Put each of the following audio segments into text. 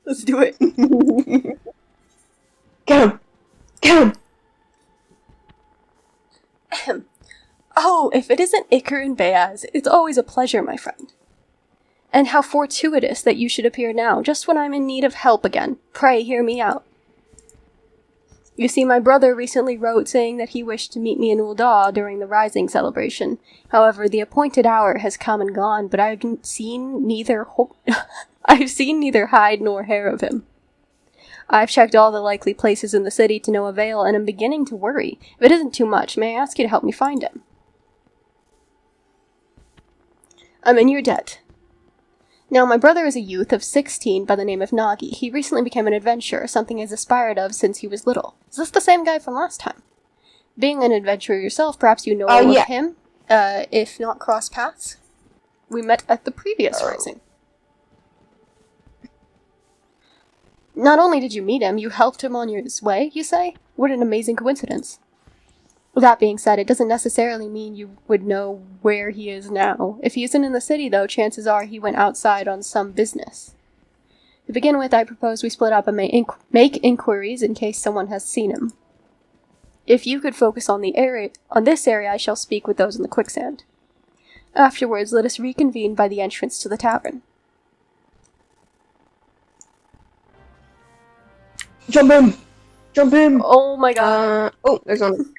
Let's do it. Get him! Get him! Oh, if it isn't Iker and Beaz, it's always a pleasure, my friend. And how fortuitous that you should appear now, just when I'm in need of help again. Pray hear me out. You see, my brother recently wrote saying that he wished to meet me in Ul'dah during the Rising celebration. However, the appointed hour has come and gone, but I've seen neither hide nor hair of him. I've checked all the likely places in the city to no avail, and am beginning to worry. If it isn't too much, may I ask you to help me find him? I'm in your debt. Now, my brother is a youth of 16 by the name of Nagi. He recently became an adventurer, something he's aspired of since he was little. Is this the same guy from last time? Being an adventurer yourself, perhaps you know of him, if not cross paths? We met at the previous Rising. Not only did you meet him, you helped him on his way, you say? What an amazing coincidence. That being said, it doesn't necessarily mean you would know where he is now. If he isn't in the city, though, chances are he went outside on some business. To begin with, I propose we split up and make inquiries in case someone has seen him. If you could focus on this area, I shall speak with those in the quicksand. Afterwards, let us reconvene by the entrance to the tavern. Jump in! Jump in! Oh my god. Oh, there's one.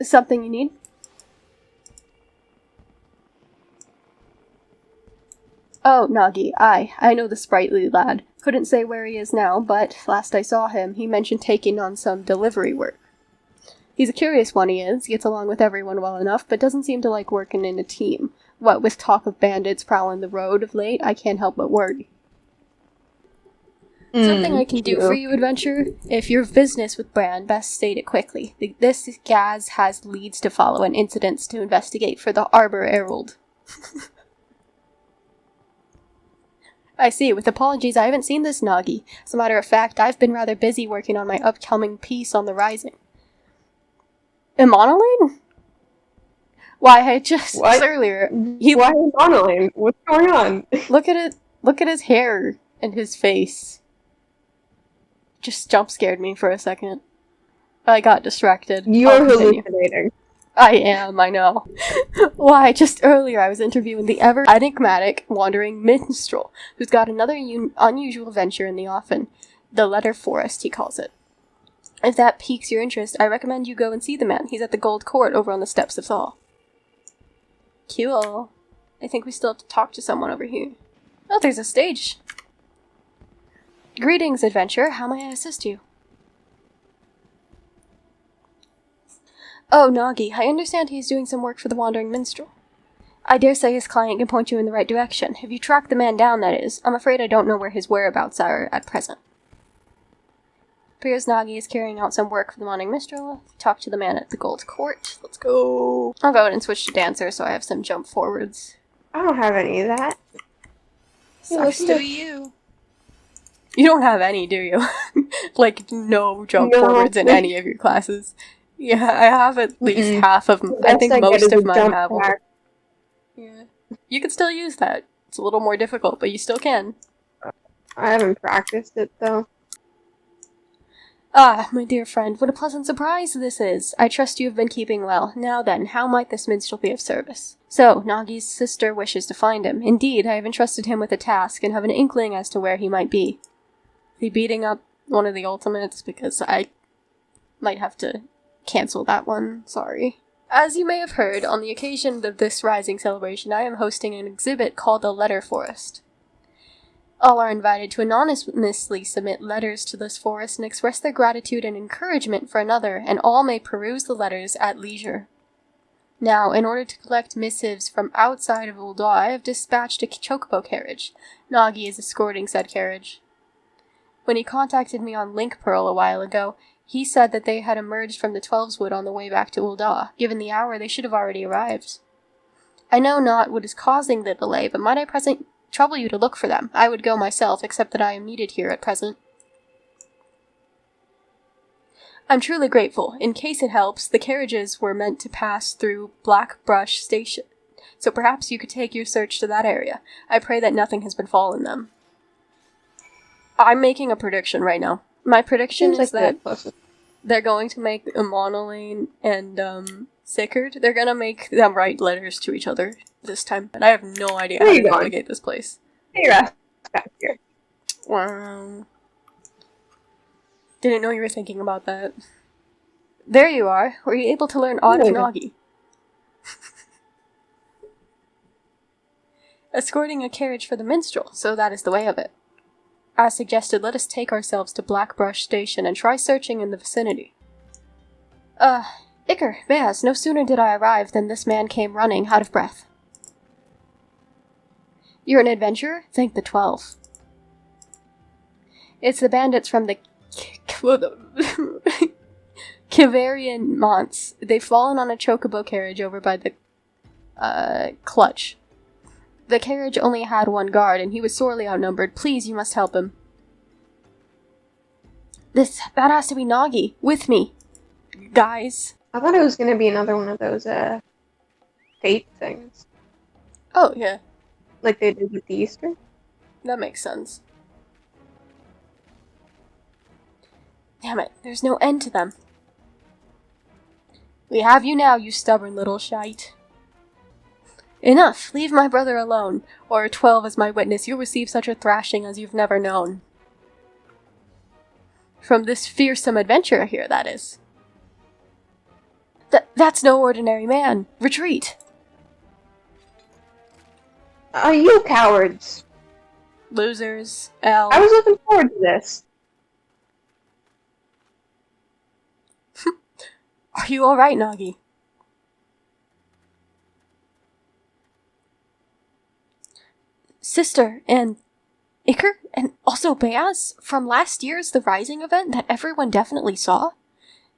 Something you need? Oh, Nagi, I know the sprightly lad. Couldn't say where he is now, but last I saw him, he mentioned taking on some delivery work. He's a curious one, he is, gets along with everyone well enough, but doesn't seem to like working in a team. What with talk of bandits prowling the road of late, I can't help but worry. Something I can do for you, adventurer? If your business with Bran, best state it quickly. This Gaz has leads to follow and incidents to investigate for the Arbor Herald. I see. With apologies, I haven't seen this Nagi. As a matter of fact, I've been rather busy working on my upcoming piece on the Rising. Monoline? Why, I just earlier. Why Monoline? What's going on? Look at it. Look at his hair and his face. Just jump scared me for a second. I got distracted. You're hallucinating. I am, I know. Why, just earlier I was interviewing the ever enigmatic wandering minstrel, who's got another unusual venture in the offing. The Letter Forest, he calls it. If that piques your interest, I recommend you go and see the man. He's at the Gold Court over on the steps of Thal. Cool. I think we still have to talk to someone over here. Oh, there's a stage. Greetings, adventurer. How may I assist you? Oh, Nagi, I understand he's doing some work for the Wandering Minstrel. I dare say his client can point you in the right direction. If you track the man down, that is. I'm afraid I don't know where his whereabouts are at present. Appears Nagi is carrying out some work for the Wandering Minstrel. Talk to the man at the Gold Court. Let's go. I'll go ahead and switch to Dancer so I have some jump forwards. I don't have any of that. Sucks to be you. You don't have any, do you? Like, no jump forwards in any of your classes. Yeah, I have at least half of them. I think most of mine have one. Yeah. You can still use that. It's a little more difficult, but you still can. I haven't practiced it, though. Ah, my dear friend, what a pleasant surprise this is. I trust you have been keeping well. Now then, how might this minstrel be of service? So, Nagi's sister wishes to find him. Indeed, I have entrusted him with a task and have an inkling as to where he might be. Is he beating up one of the ultimates? Because I might have to cancel that one. Sorry. As you may have heard, on the occasion of this Rising celebration, I am hosting an exhibit called the Letter Forest. All are invited to anonymously submit letters to this forest and express their gratitude and encouragement for another, and all may peruse the letters at leisure. Now, in order to collect missives from outside of Ul'dah, I have dispatched a chocobo carriage. Nagi is escorting said carriage. When he contacted me on Link Pearl a while ago, he said that they had emerged from the Twelveswood on the way back to Ul'dah. Given the hour, they should have already arrived. I know not what is causing the delay, but might I trouble you to look for them? I would go myself, except that I am needed here at present. I'm truly grateful. In case it helps, the carriages were meant to pass through Blackbrush Station, so perhaps you could take your search to that area. I pray that nothing has befallen them. I'm making a prediction right now. My prediction Seems is like that the closest. they're going to make Monolane and Sickard. They're gonna make them write letters to each other this time. And I have no idea Where how are to you going? navigate this place. Hey, your ass back here. Wow. Didn't know you were thinking about that. There you are. Were you able to learn Odd of Yeah. Nagi? Escorting a carriage for the minstrel, so that is the way of it. As suggested, let us take ourselves to Blackbrush Station and try searching in the vicinity. Iker, Beaz, no sooner did I arrive than this man came running, out of breath. You're an adventurer? Thank the 12. It's the bandits from the Kivarian Monts. They've fallen on a chocobo carriage over by the clutch. The carriage only had one guard, and he was sorely outnumbered. Please, you must help him. That has to be Nagi. With me. Guys. I thought it was gonna be another one of those, fate things. Oh, yeah. Like they did with the Easter. That makes sense. Damn it, there's no end to them. We have you now, you stubborn little shite. Enough! Leave my brother alone, or 12 as my witness. You'll receive such a thrashing as you've never known. From this fearsome adventurer here, that is. That's no ordinary man. Retreat! You cowards! Losers. L. I was looking forward to this. Are you alright, Nagi? Sister, and Iker, and also Beaz, from last year's The Rising event that everyone definitely saw?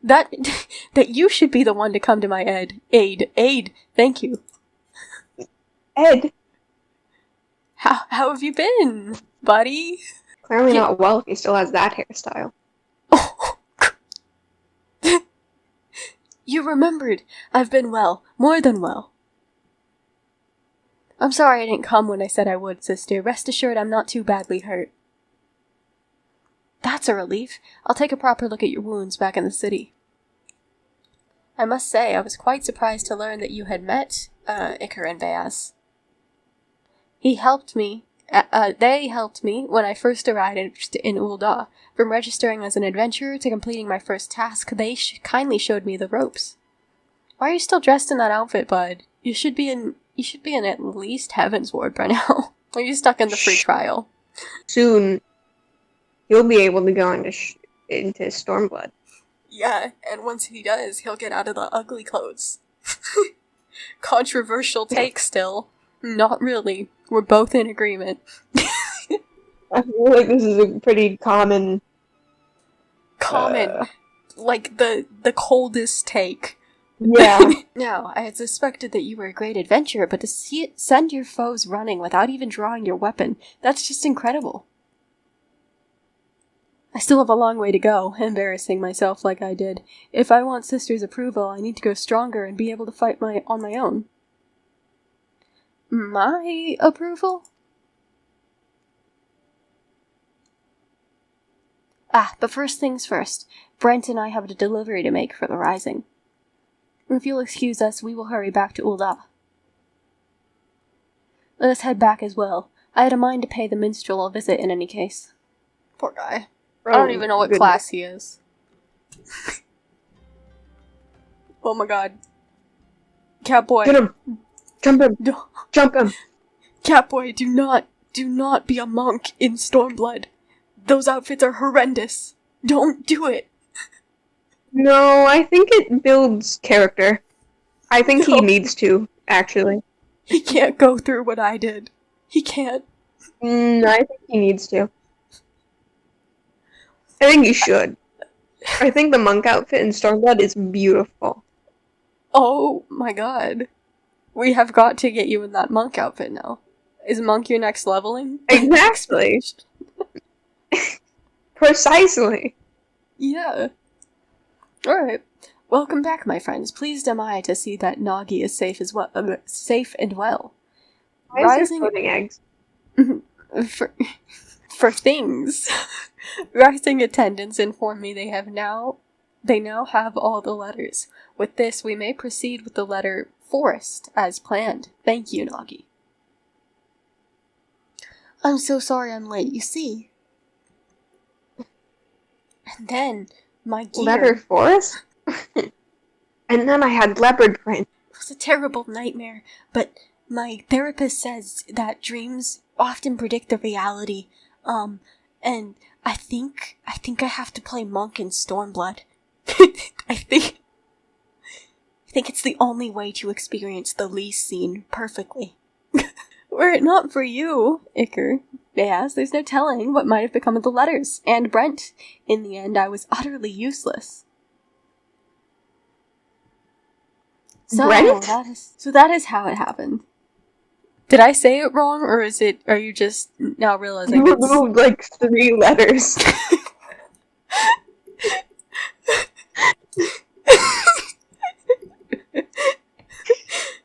That you should be the one to come to my aid. Thank you. Ed! How have you been, buddy? Clearly not well if he still has that hairstyle. Oh. You remembered. I've been well. More than well. I'm sorry I didn't come when I said I would, sister. Rest assured I'm not too badly hurt. That's a relief. I'll take a proper look at your wounds back in the city. I must say, I was quite surprised to learn that you had met, Iker and Beaz. They helped me when I first arrived in Ul'dah. From registering as an adventurer to completing my first task, they kindly showed me the ropes. Why are you still dressed in that outfit, bud? You should be in at least Heaven's Ward by now. Are you stuck in the free trial? Soon, you'll be able to go into Stormblood. Yeah, and once he does, he'll get out of the ugly clothes. Controversial take still. Not really. We're both in agreement. I feel like this is a pretty common... Like the coldest take. Yeah. Now, I had suspected that you were a great adventurer, but to send your foes running without even drawing your weapon, that's just incredible. I still have a long way to go, embarrassing myself like I did. If I want Sister's approval, I need to go stronger and be able to fight on my own. My approval? But first things first. Brent and I have a delivery to make for the Rising. If you'll excuse us, we will hurry back to Ul'dah. Let us head back as well. I had a mind to pay the minstrel a visit in any case. Poor guy. I don't even know what class he is. Oh my god. Catboy. Get him! Jump him! Jump him! Catboy, do not be a monk in Stormblood. Those outfits are horrendous. Don't do it. No, I think it builds character. I think No. he needs to, actually. He can't go through what I did. He can't. I think he needs to. I think he should. I think the monk outfit in Stormblood is beautiful. Oh my god. We have got to get you in that monk outfit now. Is monk your next leveling? Exactly. Precisely. Yeah. Alright. Welcome back, my friends. Pleased am I to see that Nagi is safe and well. Why is there floating eggs? for things. Rising attendants inform me they now have all the letters. With this, we may proceed with the letter forest as planned. Thank you, Nagi. I'm so sorry I'm late, you see. And then, my gear... Letter forest? And then I had leopard print. It was a terrible nightmare, but my therapist says that dreams often predict the reality. And I think I have to play monk in Stormblood. I think it's the only way to experience the Lee scene perfectly. Were it not for you, Iker, yes, there's no telling what might have become of the letters. And Brent. In the end, I was utterly useless. So Brent? That is how it happened. Did I say it wrong, or are you just now realizing You removed like 3 letters.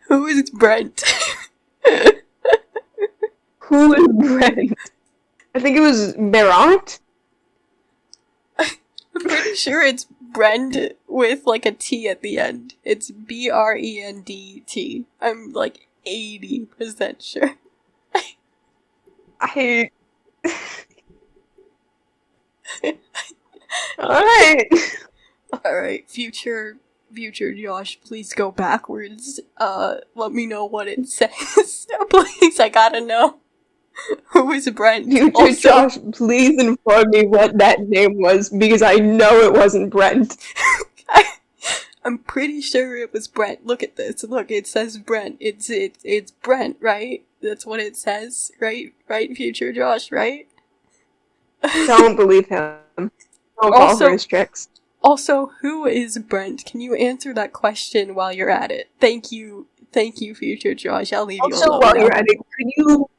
Who is Brent? Who is Brent? I think it was Berant? I'm pretty sure it's Brent with like a T at the end. It's BRENDT. I'm like 80% sure. Alright, future Josh, please go backwards. Let me know what it says. Please, I gotta know. Who is Brent? Future Josh, please inform me what that name was, because I know it wasn't Brent. I'm pretty sure it was Brent. Look at this. Look, it says Brent. It's Brent, right? That's what it says, right? Right, future Josh, right? Don't believe him. Don't fall for his tricks. Also, who is Brent? Can you answer that question while you're at it? Thank you, future Josh. I'll leave you alone. Also, while you're at it, could you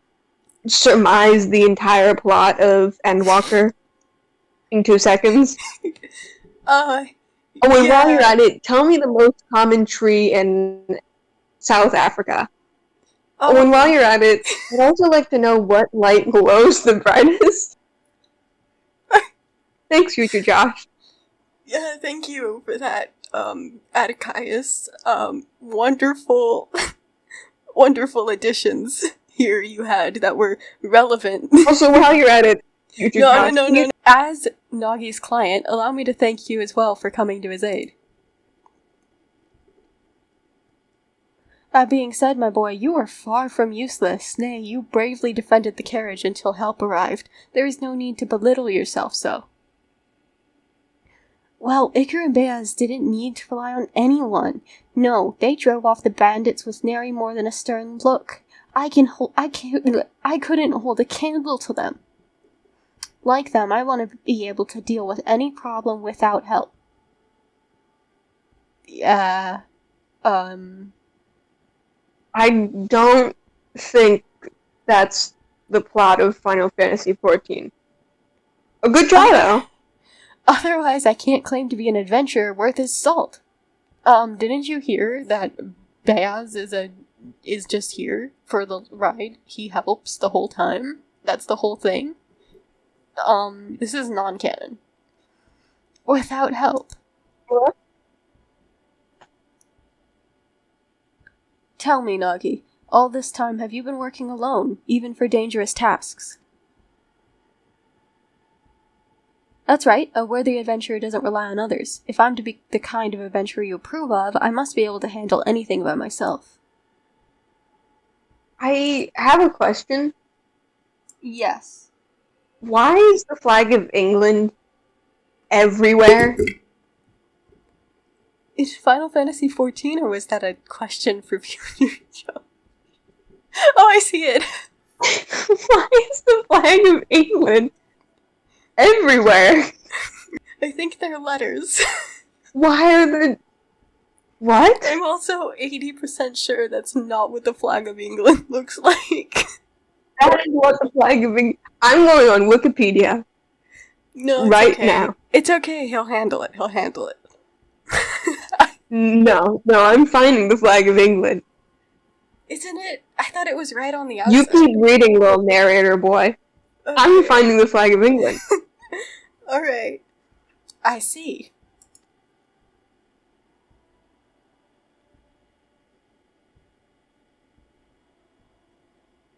surmise the entire plot of Endwalker in 2 seconds? While you're at it, tell me the most common tree in South Africa. While you're at it, I'd also like to know what light glows the brightest. Thanks, future Josh. Yeah, thank you for that, Atticus. Wonderful additions here you had that were relevant. Also, while you're at it, future Josh, no. As Nagi's client, allow me to thank you as well for coming to his aid. That being said, my boy, you are far from useless. Nay, you bravely defended the carriage until help arrived. There is no need to belittle yourself so. Well, Iker and Beaz didn't need to rely on anyone. No, they drove off the bandits with nary more than a stern look. I couldn't hold a candle to them. Like them, I want to be able to deal with any problem without help. I don't think that's the plot of Final Fantasy XIV. A good try, though. Otherwise, I can't claim to be an adventurer worth his salt. Didn't you hear that Beaz is just here for the ride? He helps the whole time. That's the whole thing. This is non-canon. Without help. What? Tell me, Nagi, all this time have you been working alone, even for dangerous tasks? That's right, a worthy adventurer doesn't rely on others. If I'm to be the kind of adventurer you approve of, I must be able to handle anything by myself. I have a question. Yes. Why is the flag of England everywhere? Is Final Fantasy XIV, or was that a question for future show? Oh, I see it! Why is the flag of England everywhere? I think they're letters. Why are the... What? I'm also 80% sure that's not what the flag of England looks like. That is what the flag of England... I'm going on Wikipedia. No, it's right okay. now. It's okay, he'll handle it. No, I'm finding the flag of England. Isn't it? I thought it was right on the outside. You keep reading, little narrator boy. I'm finding the flag of England. Alright. I see.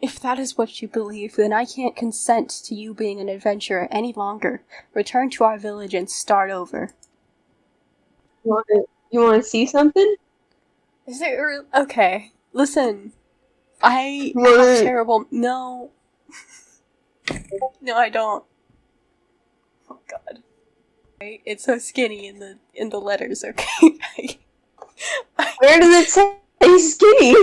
If that is what you believe, then I can't consent to you being an adventurer any longer. Return to our village and start over. You want to see something? Is there... Okay. Listen. I have terrible... No. No, I don't. Oh, God. It's so skinny in the letters, okay? Where does it say skinny?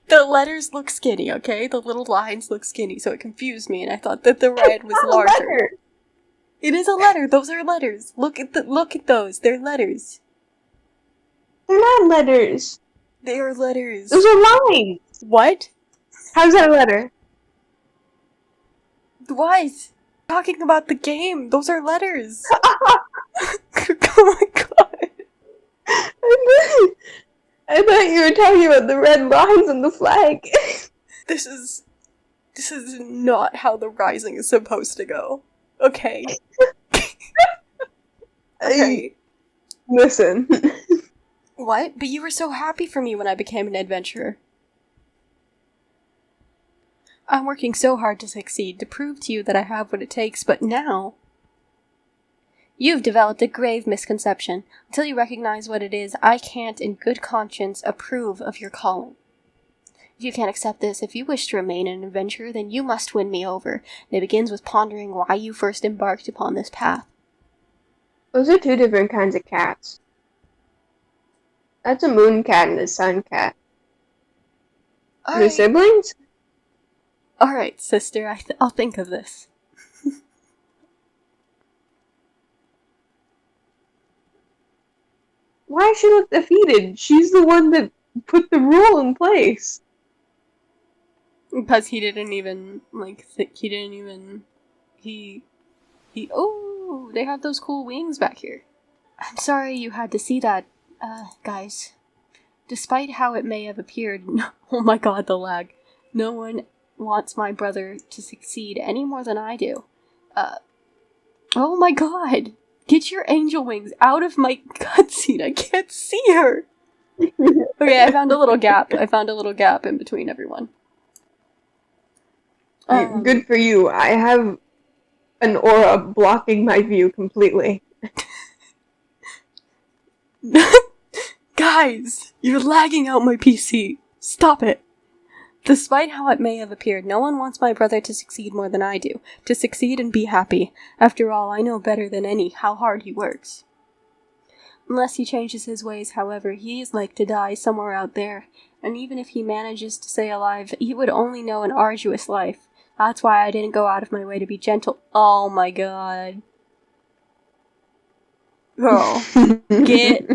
The letters look skinny, okay? The little lines look skinny, so it confused me, and I thought that the red was larger. It is a letter. Those are letters. Look at those. They're letters. They're not letters. They are letters. Those are lines. What? How's that a letter? What? Talking about the game. Those are letters. Oh my god. I thought you were talking about the red lines on the flag. This is not how the Rising is supposed to go. Okay. Okay. Listen. What? But you were so happy for me when I became an adventurer. I'm working so hard to succeed, to prove to you that I have what it takes, but now... You've developed a grave misconception. Until you recognize what it is, I can't, in good conscience, approve of your calling. If you can't accept this, if you wish to remain an adventurer, then you must win me over. And it begins with pondering why you first embarked upon this path. Those are two different kinds of cats. That's a moon cat and a sun cat. Are they siblings? Alright, sister, I'll think of this. Why does she look defeated? She's the one that put the rule in place. Because he didn't even, oh, they have those cool wings back here. I'm sorry you had to see that, guys. Despite how it may have appeared, oh my god, the lag. No one wants my brother to succeed any more than I do. Oh my god! Get your angel wings out of my cutscene, I can't see her! Okay, I found a little gap. In between everyone. Good for you. I have an aura blocking my view completely. Guys, you're lagging out my PC. Stop it. Despite how it may have appeared, no one wants my brother to succeed more than I do. To succeed and be happy. After all, I know better than any how hard he works. Unless he changes his ways, however, he is like to die somewhere out there. And even if he manages to stay alive, he would only know an arduous life. That's why I didn't go out of my way to be gentle. Oh my god. Girl. Get...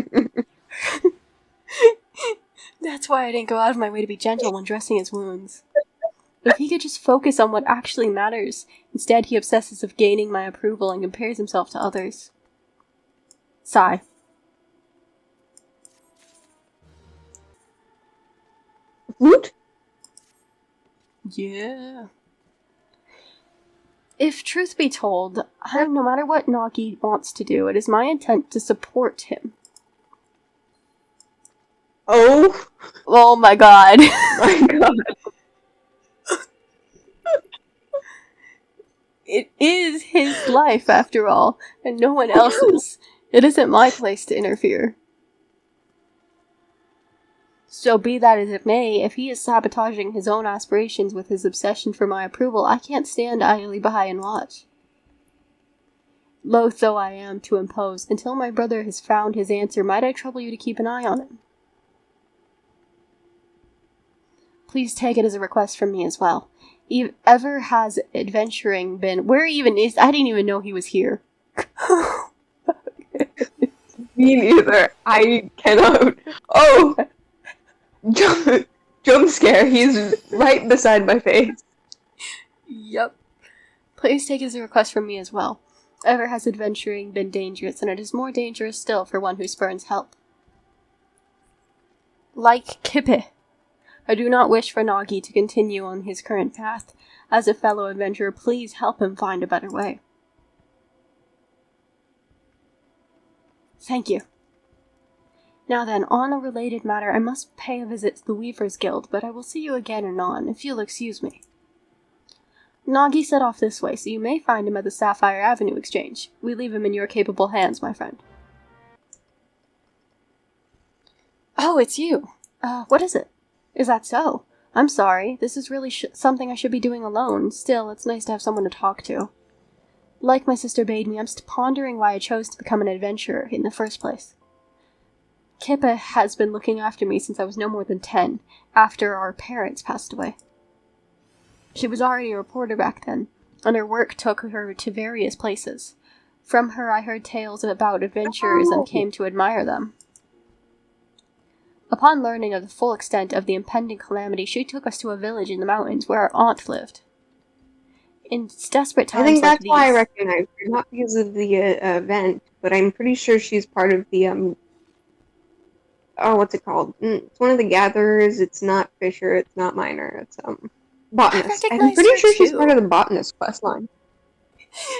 That's why I didn't go out of my way to be gentle when dressing his wounds. If he could just focus on what actually matters, instead he obsesses of gaining my approval and compares himself to others. Sigh. Flute? Yeah. If truth be told, no matter what Nagi wants to do, it is my intent to support him. Oh. Oh my god. My god. It is his life, after all, and no one else's. It isn't my place to interfere. So be that as it may, if he is sabotaging his own aspirations with his obsession for my approval, I can't stand idly by and watch. Loath though I am to impose, until my brother has found his answer, might I trouble you to keep an eye on him? Please take it as a request from me as well. Ever has adventuring been... Where even is... I didn't even know he was here. Me neither. I cannot... Oh! Jump scare. He's right beside my face. Yep. Please take it as a request from me as well. Ever has adventuring been dangerous, and it is more dangerous still for one who spurns help. Like Kippe. I do not wish for Nagi to continue on his current path. As a fellow adventurer, please help him find a better way. Thank you. Now then, on a related matter, I must pay a visit to the Weavers Guild, but I will see you again anon, if you'll excuse me. Nagi set off this way, so you may find him at the Sapphire Avenue Exchange. We leave him in your capable hands, my friend. Oh, it's you. What is it? Is that so? I'm sorry. This is really something I should be doing alone. Still, it's nice to have someone to talk to. Like my sister bade me, I'm still pondering why I chose to become an adventurer in the first place. Kippa has been looking after me since I was no more than 10, after our parents passed away. She was already a reporter back then, and her work took her to various places. From her I heard tales about adventurers and came to admire them. Upon learning of the full extent of the impending calamity, she took us to a village in the mountains where our aunt lived. In desperate times I think that's like why I these... recognize her, not because of the event, but I'm pretty sure she's part of the, what's it called? It's one of the gatherers, it's not Fisher, it's not Miner, it's, Botanist. I'm pretty sure she's part of the Botanist questline.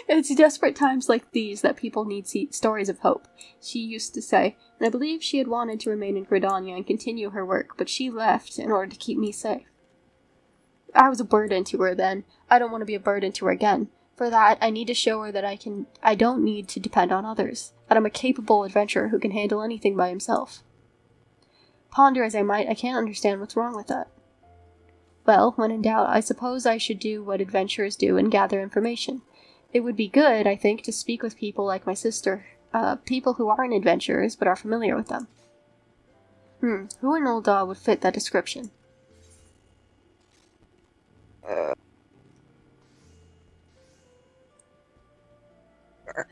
It's desperate times like these that people need stories of hope, she used to say, and I believe she had wanted to remain in Gridania and continue her work, but she left in order to keep me safe. I was a burden to her then. I don't want to be a burden to her again. For that, I need to show her that I don't need to depend on others, that I'm a capable adventurer who can handle anything by himself. Ponder as I might, I can't understand what's wrong with that. Well, when in doubt, I suppose I should do what adventurers do and gather information. It would be good, I think, to speak with people like my sister, people who aren't adventurers but are familiar with them. Who in Ul'dah would fit that description?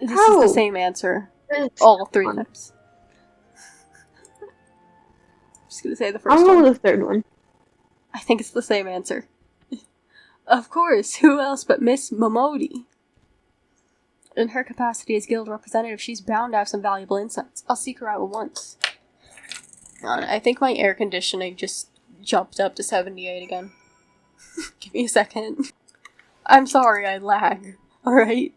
This is the same answer all 3 times. I'm just gonna say the first one. I'll go with the third one. I think it's the same answer. Of course, who else but Miss Momodi? In her capacity as guild representative, she's bound to have some valuable insights. I'll seek her out at once. I think my air conditioning just jumped up to 78 again. Give me a second. I'm sorry I lag, alright?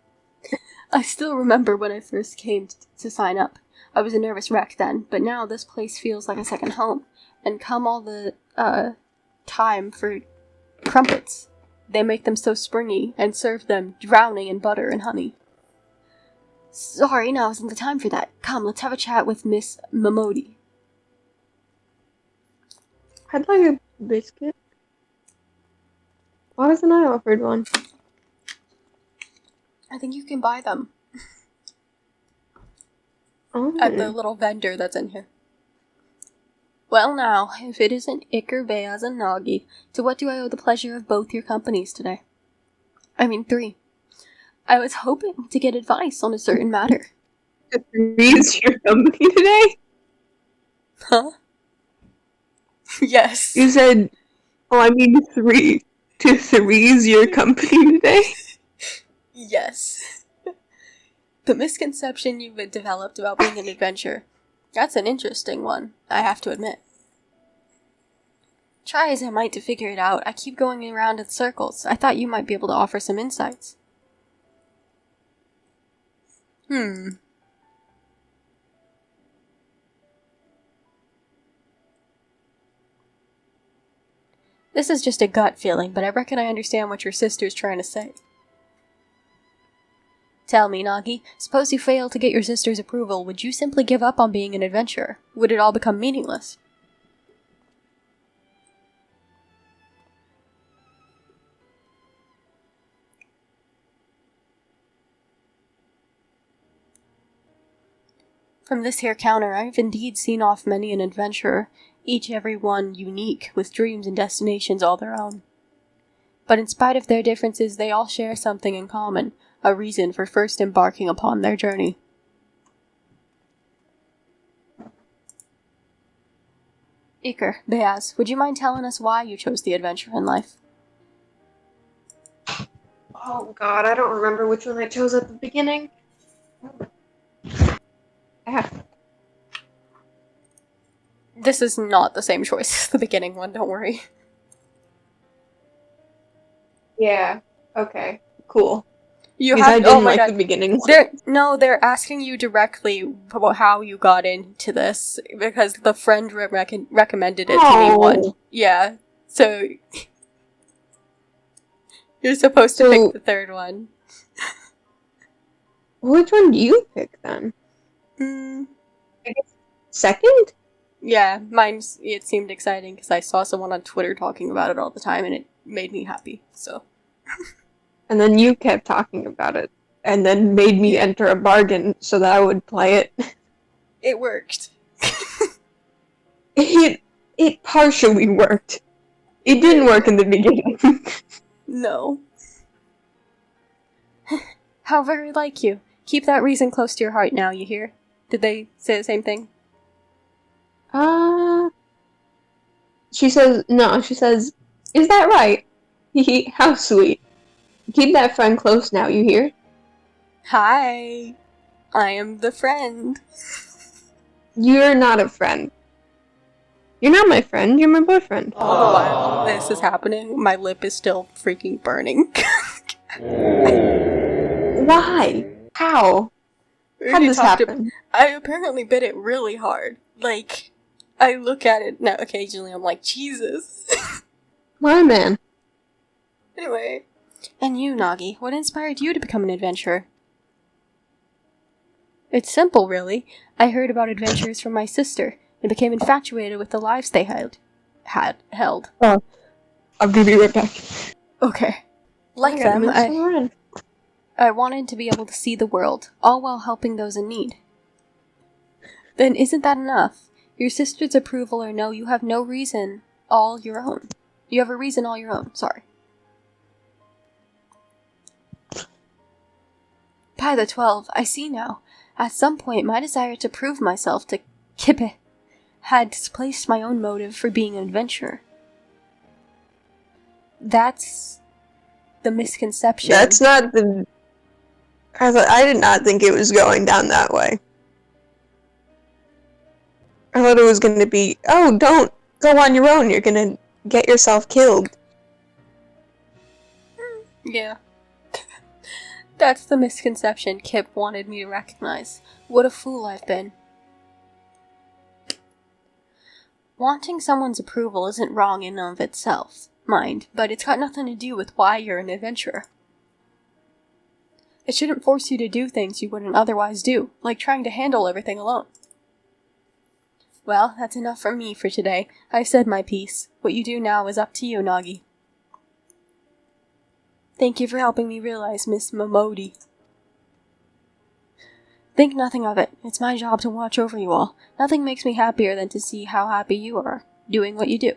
I still remember when I first came to sign up. I was a nervous wreck then, but now this place feels like a second home. And come all the, time for crumpets. They make them so springy, and serve them drowning in butter and honey. Sorry, now isn't the time for that. Come, let's have a chat with Miss Momodi. I'd like a biscuit. Why wasn't I offered one? I think you can buy them. Oh. At the little vendor that's in here. Well now, if it isn't Iker, Beaz, and Nagi, to what do I owe the pleasure of both your companies today? 3. I was hoping to get advice on a certain matter. To three's your company today? Huh? Yes. You said, 3. To three's your company today? Yes. The misconception you've developed about being an adventurer, that's an interesting one, I have to admit. Try as I might to figure it out, I keep going around in circles. I thought you might be able to offer some insights. This is just a gut feeling, but I reckon I understand what your sister's trying to say. Tell me, Nagi, suppose you fail to get your sister's approval, would you simply give up on being an adventurer? Would it all become meaningless? From this here counter, I've indeed seen off many an adventurer, every one unique, with dreams and destinations all their own. But in spite of their differences, they all share something in common, a reason for first embarking upon their journey. Iker, Beaz, would you mind telling us why you chose the adventure in life? Oh god, I don't remember which one I chose at the beginning. This is not the same choice as the beginning one, don't worry. Yeah. Okay. Cool. You because have. I didn't Oh my like god. the beginning. They're asking you directly about how you got into this because the friend recommended it to me once. Yeah. So you're supposed to pick the third one. Which one do you pick then? I guess second? Yeah, it seemed exciting because I saw someone on Twitter talking about it all the time and it made me happy, so. And then you kept talking about it, and then made me enter a bargain so that I would play it. It worked. It partially worked. It didn't work in the beginning. No. How very like you. Keep that reason close to your heart now, you hear? Did they say the same thing? She says, is that right? Hehe, how sweet. Keep that friend close now, you hear? Hi. I am the friend. You're not a friend. You're not my friend, you're my boyfriend. All the while this is happening, my lip is still freaking burning. Why? How? How did this happen? I apparently bit it really hard. Like, I look at it now occasionally, I'm like, Jesus. My man. Anyway. And you, Nagi, what inspired you to become an adventurer? It's simple, really. I heard about adventures from my sister and became infatuated with the lives they held. Oh, I'll be right back. Okay. Like them, I wanted to be able to see the world, all while helping those in need. Then isn't that enough? Your sister's approval or no, you have no reason all your own. You have a reason all your own, sorry. By the 12, I see now. At some point, my desire to prove myself to Kippe had displaced my own motive for being an adventurer. That's the misconception. That's not the... I did not think it was going down that way. I thought it was going to be, oh, don't go on your own, you're going to get yourself killed. Yeah. That's the misconception Kip wanted me to recognize. What a fool I've been. Wanting someone's approval isn't wrong in and of itself, mind, but it's got nothing to do with why you're an adventurer. It shouldn't force you to do things you wouldn't otherwise do, like trying to handle everything alone. Well, that's enough from me for today. I've said my piece. What you do now is up to you, Nagi. Thank you for helping me realize, Miss Momodi. Think nothing of it. It's my job to watch over you all. Nothing makes me happier than to see how happy you are, doing what you do.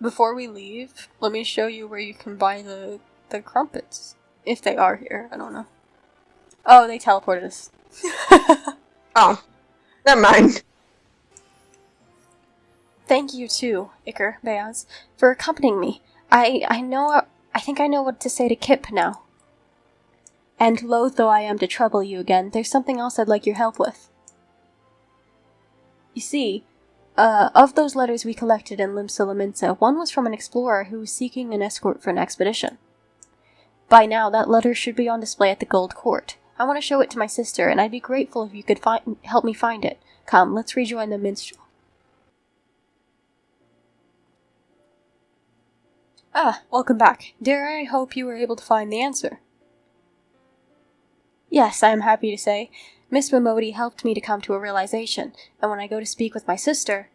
Before we leave, let me show you where you can buy the crumpets. If they are here, I don't know. Oh, they teleported us. Oh, never mind. Thank you too, Iker Beaz, for accompanying me. I think I know what to say to Kip now. And loath though I am to trouble you again, there's something else I'd like your help with. You see, of those letters we collected in Limsa, one was from an explorer who was seeking an escort for an expedition. By now, that letter should be on display at the Gold Court. I want to show it to my sister, and I'd be grateful if you could help me find it. Come, let's rejoin the minstrel. Ah, welcome back. Dare I hope you were able to find the answer? Yes, I am happy to say. Miss Momodi helped me to come to a realization, and when I go to speak with my sister...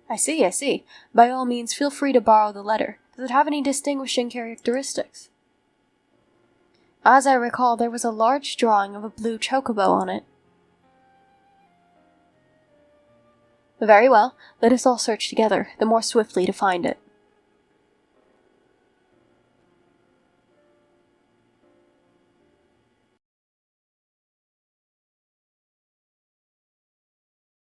I see. By all means, feel free to borrow the letter. Does it have any distinguishing characteristics? As I recall, there was a large drawing of a blue chocobo on it. Very well, let us all search together, the more swiftly to find it.